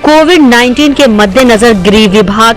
कोविड-19 के मद्देनजर गृह विभाग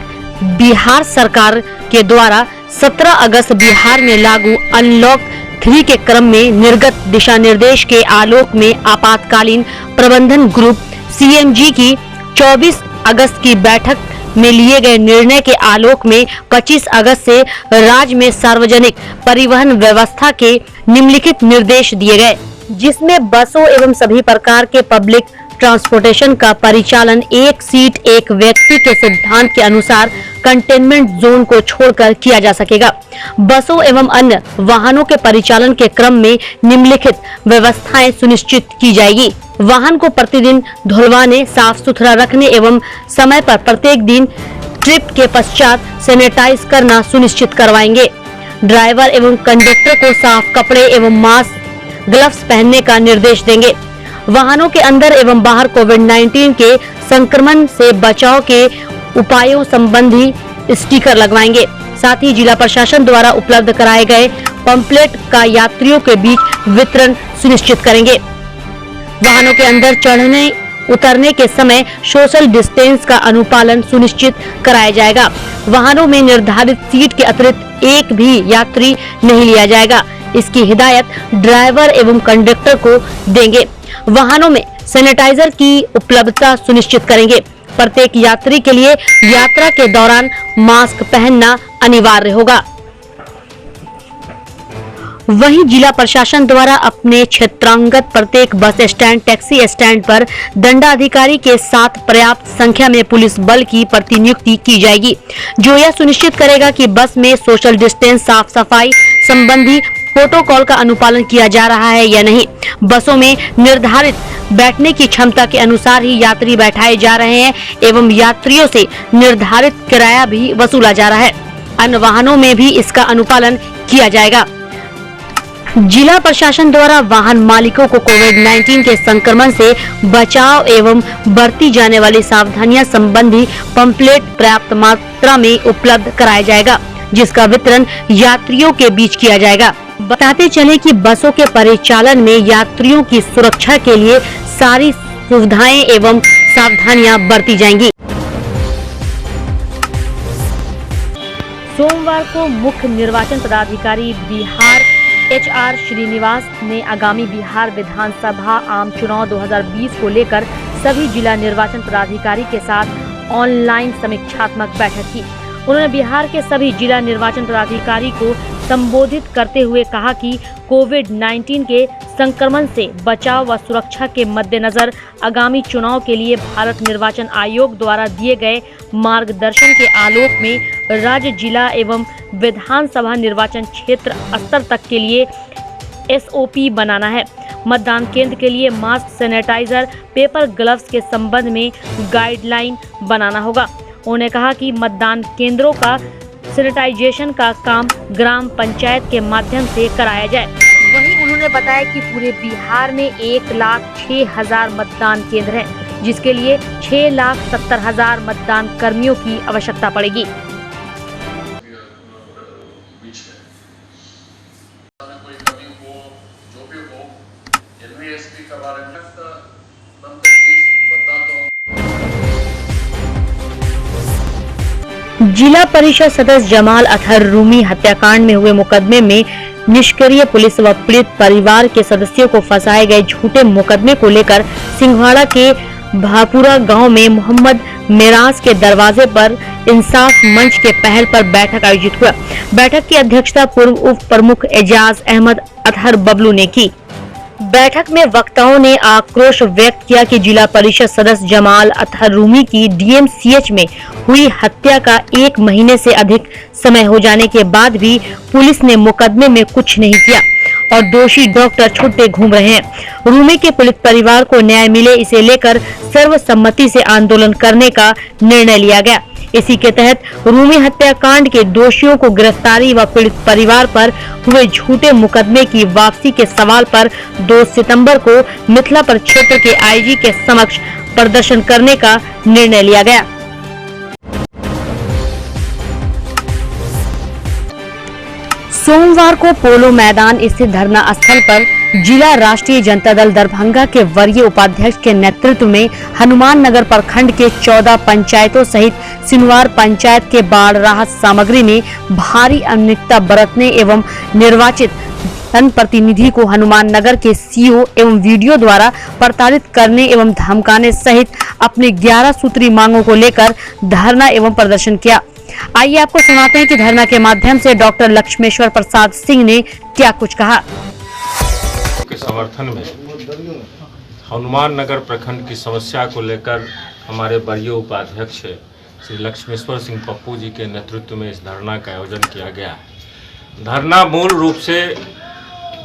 बिहार सरकार के द्वारा 17 अगस्त बिहार में लागू अनलॉक 3 के क्रम में निर्गत दिशा निर्देश के आलोक में आपातकालीन प्रबंधन ग्रुप CMG की 24 अगस्त की बैठक में लिए गए निर्णय के आलोक में 25 अगस्त से राज्य में सार्वजनिक परिवहन व्यवस्था के निम्नलिखित निर्देश दिए गए, जिसमें बसों एवं सभी प्रकार के पब्लिक ट्रांसपोर्टेशन का परिचालन एक सीट एक व्यक्ति के सिद्धांत के अनुसार कंटेनमेंट जोन को छोड़कर किया जा सकेगा। बसों एवं अन्य वाहनों के परिचालन के क्रम में निम्नलिखित व्यवस्थाएं सुनिश्चित की जाएगी। वाहन को प्रतिदिन धुलवाने, साफ सुथरा रखने एवं समय पर प्रत्येक दिन ट्रिप के पश्चात सैनिटाइज करना सुनिश्चित करवाएंगे। ड्राइवर एवं कंडक्टर को साफ कपड़े एवं मास्क, ग्लव्स पहनने का निर्देश देंगे। वाहनों के अंदर एवं बाहर कोविड-19 के संक्रमण से बचाव के उपायों संबंधी स्टिकर लगवाएंगे। साथ ही जिला प्रशासन द्वारा उपलब्ध कराए गए पंपलेट का यात्रियों के बीच वितरण सुनिश्चित करेंगे। वाहनों के अंदर चढ़ने उतरने के समय सोशल डिस्टेंस का अनुपालन सुनिश्चित कराया जाएगा। वाहनों में निर्धारित सीट के अतिरिक्त एक भी यात्री नहीं लिया जाएगा। इसकी हिदायत ड्राइवर एवं कंडक्टर को देंगे। वाहनों में सैनिटाइजर की उपलब्धता सुनिश्चित करेंगे। प्रत्येक यात्री के लिए यात्रा के दौरान मास्क पहनना अनिवार्य होगा। वहीं जिला प्रशासन द्वारा अपने क्षेत्रांगत प्रत्येक बस स्टैंड, टैक्सी स्टैंड पर दंडाधिकारी के साथ पर्याप्त संख्या में पुलिस बल की प्रतिनियुक्ति की जाएगी, जो यह सुनिश्चित करेगा कि बस में सोशल डिस्टेंस, साफ सफाई संबंधी प्रोटोकॉल का अनुपालन किया जा रहा है या नहीं। बसों में निर्धारित बैठने की क्षमता के अनुसार ही यात्री बैठाए जा रहे हैं एवं यात्रियों से निर्धारित किराया भी वसूला जा रहा है। अन्य वाहनों में भी इसका अनुपालन किया जाएगा। जिला प्रशासन द्वारा वाहन मालिकों को कोविड-19 के संक्रमण से बचाव एवं बरती जाने वाली सावधानियां संबंधी पंपलेट पर्याप्त मात्रा में उपलब्ध कराया जाएगा, जिसका वितरण यात्रियों के बीच किया जाएगा। बताते चले कि बसों के परिचालन में यात्रियों की सुरक्षा के लिए सारी सुविधाएं एवं सावधानियां बरती जाएंगी। सोमवार को मुख्य निर्वाचन पदाधिकारी बिहार HR श्रीनिवास ने आगामी बिहार विधानसभा आम चुनाव 2020 को लेकर सभी जिला निर्वाचन पदाधिकारी के साथ ऑनलाइन समीक्षात्मक बैठक की। उन्होंने बिहार के सभी जिला निर्वाचन पदाधिकारी को संबोधित करते हुए कहा कि कोविड-19 के संक्रमण से बचाव व सुरक्षा के मद्देनजर आगामी चुनाव के लिए भारत निर्वाचन आयोग द्वारा दिए गए मार्गदर्शन के आलोक में राज्य, जिला एवं विधानसभा निर्वाचन क्षेत्र स्तर तक के लिए SOP बनाना है। मतदान केंद्र के लिए मास्क, सैनिटाइजर, पेपर ग्लव्स के संबंध में गाइडलाइन बनाना होगा। उन्होंने कहा कि मतदान केंद्रों का सैनिटाइजेशन का काम ग्राम पंचायत के माध्यम से कराया जाए। वहीं उन्होंने बताया कि पूरे बिहार में 1,06,000 मतदान केंद्र हैं, जिसके लिए 6,70,000 मतदान कर्मियों की आवश्यकता पड़ेगी। जिला परिषद सदस्य जमाल अतहर रूमी हत्याकांड में हुए मुकदमे में निष्क्रिय पुलिस व पीड़ित परिवार के सदस्यों को फंसाए गए झूठे मुकदमे को लेकर सिंघवाड़ा के भापुरा गांव में मोहम्मद मेराज के दरवाजे पर इंसाफ मंच के पहल पर बैठक आयोजित हुआ। बैठक की अध्यक्षता पूर्व उप प्रमुख एजाज अहमद अतहर बबलू ने की। बैठक में वक्ताओं ने आक्रोश व्यक्त किया कि जिला परिषद सदस्य जमाल अतहर रूमी की DMCH में हुई हत्या का 1 महीने से अधिक समय हो जाने के बाद भी पुलिस ने मुकदमे में कुछ नहीं किया और दोषी डॉक्टर छुट्टे घूम रहे हैं। रूमी के पीड़ित परिवार को न्याय मिले, इसे लेकर सर्वसम्मति से आंदोलन करने का निर्णय लिया गया। इसी के तहत रूमी हत्याकांड के दोषियों को गिरफ्तारी व पीड़ित परिवार पर हुए झूठे मुकदमे की वापसी के सवाल पर 2 सितंबर को मिथिला प्रक्षेत्र के IG के समक्ष प्रदर्शन करने का निर्णय लिया गया। सोमवार को पोलो मैदान स्थित धरना स्थल पर जिला राष्ट्रीय जनता दल दरभंगा के वरीय उपाध्यक्ष के नेतृत्व में हनुमान नगर प्रखंड के 14 पंचायतों सहित सिनवार पंचायत के बाढ़ राहत सामग्री में भारी अनियमितता बरतने एवं निर्वाचित जनप्रतिनिधि को हनुमान नगर के सीओ एवं वीडियो द्वारा प्रताड़ित करने एवं धमकाने सहित अपनी 11 सूत्री मांगों को लेकर धरना एवं प्रदर्शन किया। आइए आपको सुनाते हैं कि धरना के माध्यम से डॉक्टर लक्ष्मेश्वर प्रसाद सिंह ने क्या कुछ कहा। के समर्थन में हनुमान नगर प्रखंड की समस्या को लेकर हमारे वरीय उपाध्यक्ष श्री लक्ष्मेश्वर सिंह पप्पू जी के नेतृत्व में इस धरना का आयोजन किया गया है। धरना मूल रूप से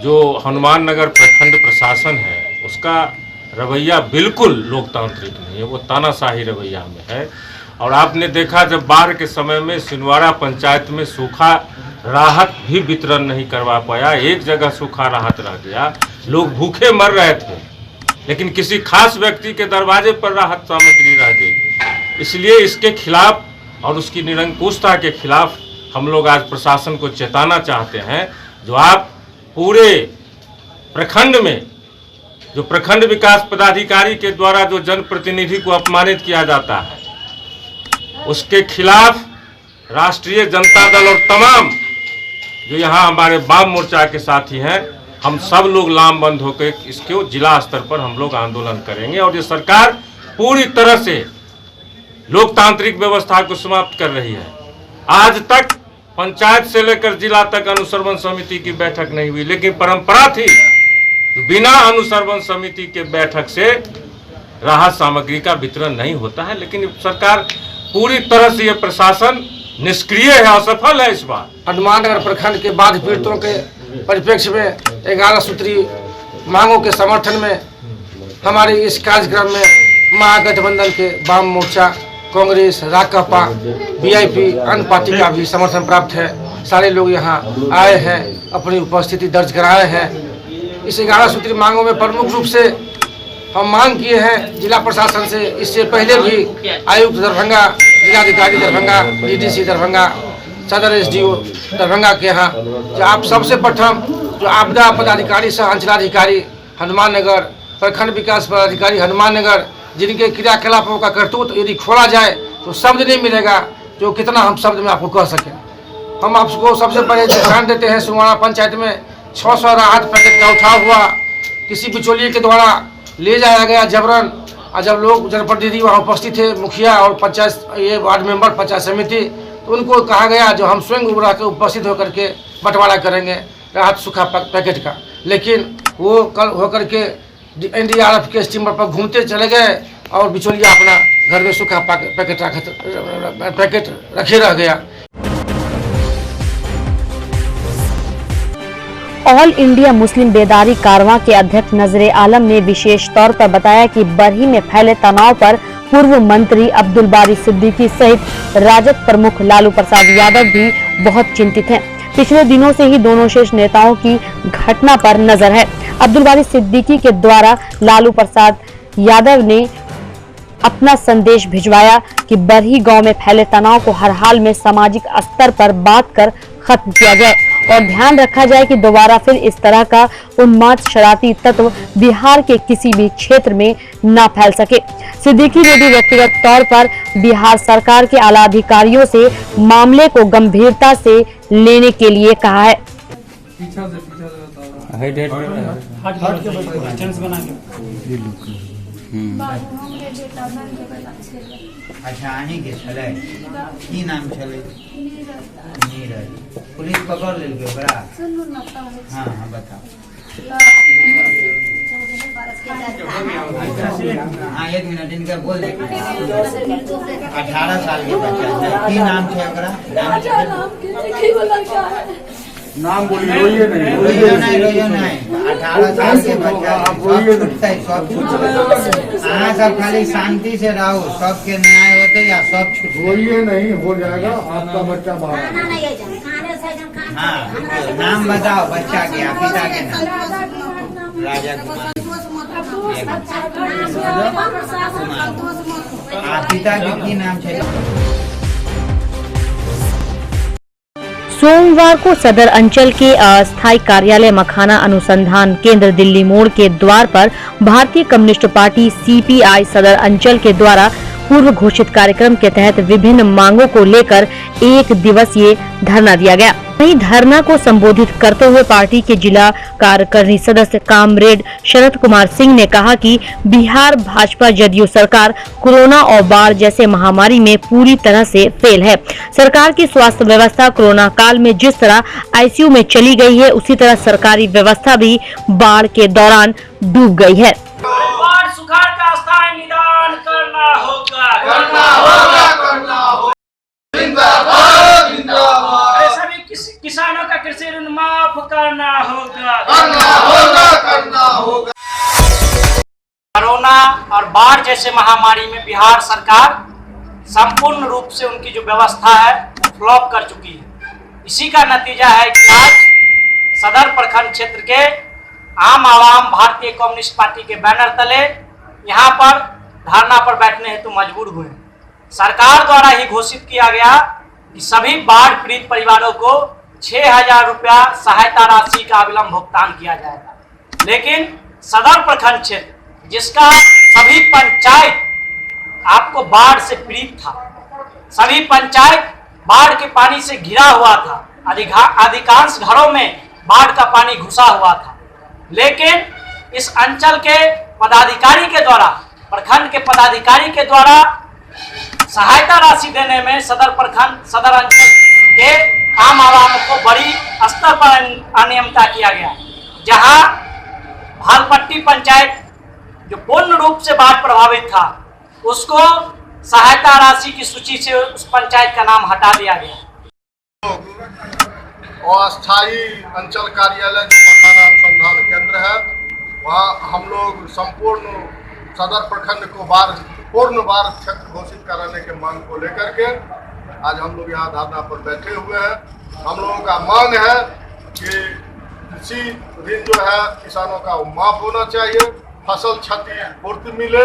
जो हनुमान नगर प्रखंड प्रशासन है उसका रवैया बिल्कुल लोकतांत्रिक नहीं है, वो तानाशाही रवैया में है। और आपने देखा जब बाढ़ के समय में सिनवारा पंचायत में सूखा राहत भी वितरण नहीं करवा पाया, एक जगह सूखा राहत रह गया, लोग भूखे मर रहे थे, लेकिन किसी खास व्यक्ति के दरवाजे पर राहत सामग्री रह गई। इसलिए इसके खिलाफ और उसकी निरंकुशता के खिलाफ हम लोग आज प्रशासन को चेताना चाहते हैं। जो आप पूरे प्रखंड में जो प्रखंड विकास पदाधिकारी के द्वारा जो जनप्रतिनिधि को अपमानित किया जाता है उसके खिलाफ राष्ट्रीय जनता दल और तमाम जो यहाँ हमारे वाम मोर्चा के साथी हैं, हम सब लोग लामबंद होकर इसके जिला स्तर पर हम लोग आंदोलन करेंगे। और ये सरकार पूरी तरह से लोकतांत्रिक व्यवस्था को समाप्त कर रही है। आज तक पंचायत से लेकर जिला तक अनुश्रवण समिति की बैठक नहीं हुई, लेकिन परंपरा थी बिना अनुश्रवण समिति के बैठक से राहत सामग्री का वितरण नहीं होता है। लेकिन सरकार पूरी तरह से ये प्रशासन निष्क्रिय है, असफल है। इस बार हनुमान नगर प्रखंड के बाढ़ पीड़ितों के परिप्रेक्ष्य में 11 सूत्री मांगों के समर्थन में हमारे इस कार्यक्रम में महागठबंधन के वाम मोर्चा, कांग्रेस, राकापा, वीआईपी, अन्य पार्टी का भी समर्थन प्राप्त है। सारे लोग यहाँ आए हैं, अपनी उपस्थिति दर्ज कराए हैं। इस 11 सूत्री मांगों में प्रमुख रूप से हम मांग किए हैं जिला प्रशासन से। इससे पहले भी आयुक्त दरभंगा, जिलाधिकारी दरभंगा, डीडीसी दरभंगा, सदर एसडीओ दरभंगा के यहाँ जो आप सबसे प्रथम जो आपदा पदाधिकारी सह अंचलाधिकारी हनुमान नगर, प्रखंड विकास पदाधिकारी हनुमान नगर, जिनके क्रियाकलापों का करतूत यदि खोला जाए तो शब्द नहीं मिलेगा जो कितना हम शब्द में आपको कह सकें। हम आपको सबसे पहले ध्यान देते हैं सिनवारा पंचायत में 600 राहत पैकेट का उठाव हुआ, किसी बिचौलिए के द्वारा ले जाया गया जबरन। और जब लोग जनप्रतिनिधि वहाँ उपस्थित थे, मुखिया और पंचायत ये वार्ड मेंबर पंचायत समिति, तो उनको कहा गया जो हम स्वयं उभरा के उपस्थित होकर के बंटवारा करेंगे राहत सूखा पैकेट का। लेकिन वो कल होकर के एनडीआरएफ के स्टीमर पर घूमते चले गए और बिचौलिया अपना घर में सूखा पैकेट रखे रह गया। ऑल इंडिया मुस्लिम बेदारी कारवां के अध्यक्ष नजरे आलम ने विशेष तौर पर बताया कि बरही में फैले तनाव पर पूर्व मंत्री अब्दुल बारी सिद्दीकी सहित राजद प्रमुख लालू प्रसाद यादव भी बहुत चिंतित हैं। पिछले दिनों से ही दोनों शीर्ष नेताओं की घटना पर नजर है। अब्दुल बारी सिद्दीकी के द्वारा लालू प्रसाद यादव ने अपना संदेश भिजवाया कि बरही गांव में फैले तनाव को हर हाल में सामाजिक स्तर पर बात कर खत्म किया जाए और ध्यान रखा जाए कि दोबारा फिर इस तरह का उन्माद शरारती तत्व बिहार के किसी भी क्षेत्र में न फैल सके। सिद्दीकी ने भी व्यक्तिगत तौर पर बिहार सरकार के आला अधिकारियों से मामले को गंभीरता से लेने के लिए कहा है। अच्छा अहीं के छलै की नाम छलै? नीरज। पुलिस पकड़ लेलकै ओकरा? हाँ हाँ बताओ। हाँ 1 मिनट इनका बोल दे। 18 साल के बच्चा है। की नाम छे ओकरा? नाम बोलिए, रोइए नहीं, रोइए नहीं। 18 साल के बच्चा सब छूट। हाँ सब खाली शांति से रहो, सबके न्याय होते या सब छूट। रोइए नहीं, हो जाएगा आपका बच्चा बाहर। हाँ नाम बताओ बच्चा के, पिता के नाम? राजा कुमार। पिता के की नाम छे? सोमवार को सदर अंचल के अस्थायी कार्यालय मखाना अनुसंधान केंद्र दिल्ली मोड़ के द्वार पर भारतीय कम्युनिस्ट पार्टी सीपीआई सदर अंचल के द्वारा पूर्व घोषित कार्यक्रम के तहत विभिन्न मांगों को लेकर 1 दिवसीय धरना दिया गया। वहीं धरना को संबोधित करते हुए पार्टी के जिला कार्यकारिणी सदस्य कामरेड शरद कुमार सिंह ने कहा कि बिहार भाजपा जदयू सरकार कोरोना और बाढ़ जैसे महामारी में पूरी तरह से फेल है। सरकार की स्वास्थ्य व्यवस्था कोरोना काल में जिस तरह आईसीयू में चली गई है, उसी तरह सरकारी व्यवस्था भी बाढ़ के दौरान डूब गई है। बाढ़ सुखाड़ का स्थायी निदान करना होगा। सभी किसानों का कृषि ऋण माफ करना होगा। कोरोना और बाढ़ जैसे महामारी में बिहार सरकार संपूर्ण रूप से उनकी जो व्यवस्था है फ्लॉप कर चुकी है। इसी का नतीजा है कि आज सदर प्रखंड क्षेत्र के आम आवाम भारतीय कम्युनिस्ट पार्टी के बैनर तले यहाँ पर धरना पर बैठने हेतु मजबूर हुए। सरकार द्वारा ही घोषित किया गया कि सभी बाढ़ पीड़ित परिवारों को 6,000 रुपया सहायता राशि का अविलंब भुगतान किया जाएगा, लेकिन सदर प्रखंड क्षेत्र जिसका सभी पंचायत आपको बाढ़ से पीड़ित था, सभी पंचायत बाढ़ के पानी से घिरा हुआ था, अधिकांश घरों में बाढ़ का पानी घुसा हुआ था, लेकिन इस अंचल के पदाधिकारी के द्वारा, प्रखंड के पदाधिकारी के द्वारा सहायता राशि देने में सदर अंचल के आम आवाम को बड़ी स्तर पर अनियमितता किया गया। जहां भालपट्टी पंचायत जो पूर्ण रूप से बाढ़ प्रभावित था, उसको सहायता राशि की सूची से उस पंचायत का नाम हटा दिया गया। अस्थायी अंचल कार्यालय जो मखाना अनुसंधान केंद्र है, वहाँ हम लोग संपूर्ण सदर प्रखंड को पूर्ण बाढ़ क्षेत्र घोषित कराने के मांग को लेकर के आज हम लोग यहाँ धरना पर बैठे हुए हैं। हम लोगों का मांग है कि कृषि ऋण जो है किसानों का वो माफ होना चाहिए, फसल क्षति पूर्ति मिले,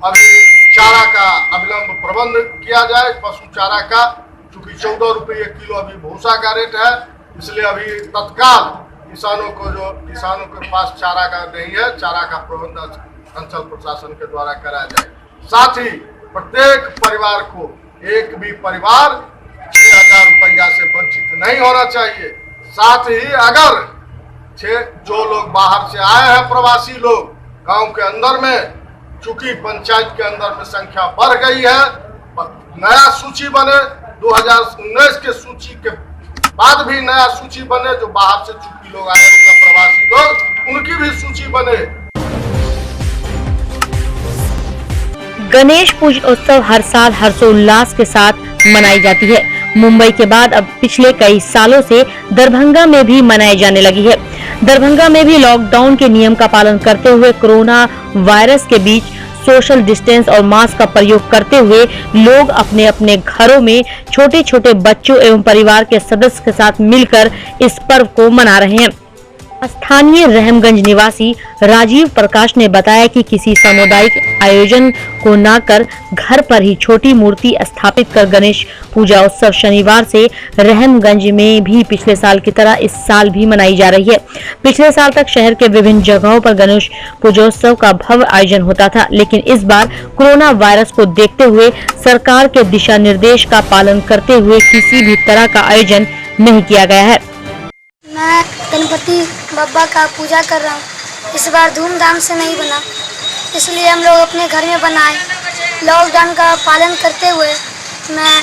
अभी चारा का अविलंब प्रबंध किया जाए, पशु चारा का, चूँकि 14 रुपये किलो अभी भूसा का रेट है, इसलिए अभी तत्काल किसानों के पास चारा का नहीं है, चारा का प्रबंध अंचल प्रशासन के द्वारा कराया जाए। साथ ही प्रत्येक परिवार को एक भी परिवार 6,000 रुपया से वंचित नहीं होना चाहिए। साथ ही अगर जो लोग बाहर से आए हैं, प्रवासी लोग गांव के अंदर में, चूंकि पंचायत के अंदर में संख्या बढ़ गई है, नया सूची बने, 2019 के सूची के बाद भी नया सूची बने, जो बाहर से चूंकि लोग आए होंगे प्रवासी लोग, उनकी भी सूची बने। गणेश पूजन उत्सव हर साल हर्षोल्लास के साथ मनाई जाती है। मुंबई के बाद अब पिछले कई सालों से दरभंगा में भी मनाई जाने लगी है। दरभंगा में भी लॉकडाउन के नियम का पालन करते हुए कोरोना वायरस के बीच सोशल डिस्टेंस और मास्क का प्रयोग करते हुए लोग अपने अपने घरों में छोटे छोटे बच्चों एवं परिवार के सदस्य के साथ मिलकर इस पर्व को मना रहे हैं। स्थानीय रहमगंज निवासी राजीव प्रकाश ने बताया कि किसी सामुदायिक आयोजन को न कर घर पर ही छोटी मूर्ति स्थापित कर गणेश पूजा उत्सव शनिवार से रहमगंज में भी पिछले साल की तरह इस साल भी मनाई जा रही है। पिछले साल तक शहर के विभिन्न जगहों पर गणेश पूजोत्सव का भव्य आयोजन होता था, लेकिन इस बार कोरोना वायरस को देखते हुए सरकार के दिशा निर्देश का पालन करते हुए किसी भी तरह का आयोजन नहीं किया गया है। मैं गणपति बप्पा का पूजा कर रहा हूँ। इस बार धूमधाम से नहीं बना, इसलिए हम लोग अपने घर में बनाए। लॉकडाउन का पालन करते हुए मैं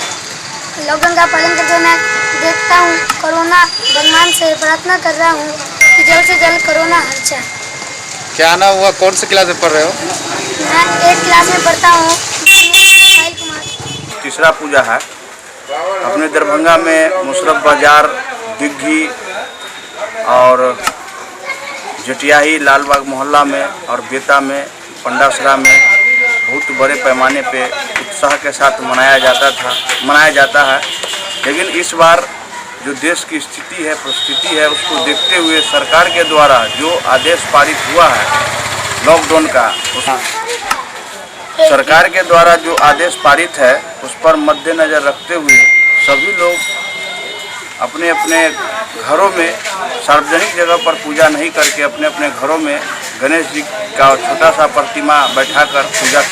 देखता हूँ कोरोना भगवान से प्रार्थना कर रहा हूँ कि जल्द से जल्द कोरोना हट जाए। क्या नाम हुआ, कौन सी क्लास में पढ़ रहे हो? मैं 8th क्लास में पढ़ता हूँ। साहिल कुमार। तीसरा पूजा है अपने दरभंगा में मुशरफ बाजार, दिग्घी और जटियाही, लालबाग मोहल्ला में और बेता में, पंडासरा में बहुत बड़े पैमाने पे उत्साह के साथ मनाया जाता है। लेकिन इस बार जो देश की स्थिति है, परिस्थिति है, उसको देखते हुए सरकार के द्वारा जो आदेश पारित हुआ है लॉकडाउन का, सरकार के द्वारा जो आदेश पारित है उस पर मद्देनजर रखते हुए सभी लोग अपने अपने घरों में सार्वजनिक जगह पर पूजा नहीं करके अपने अपने घरों में गणेश जी का छोटा सा प्रतिमा बैठाकर पूजा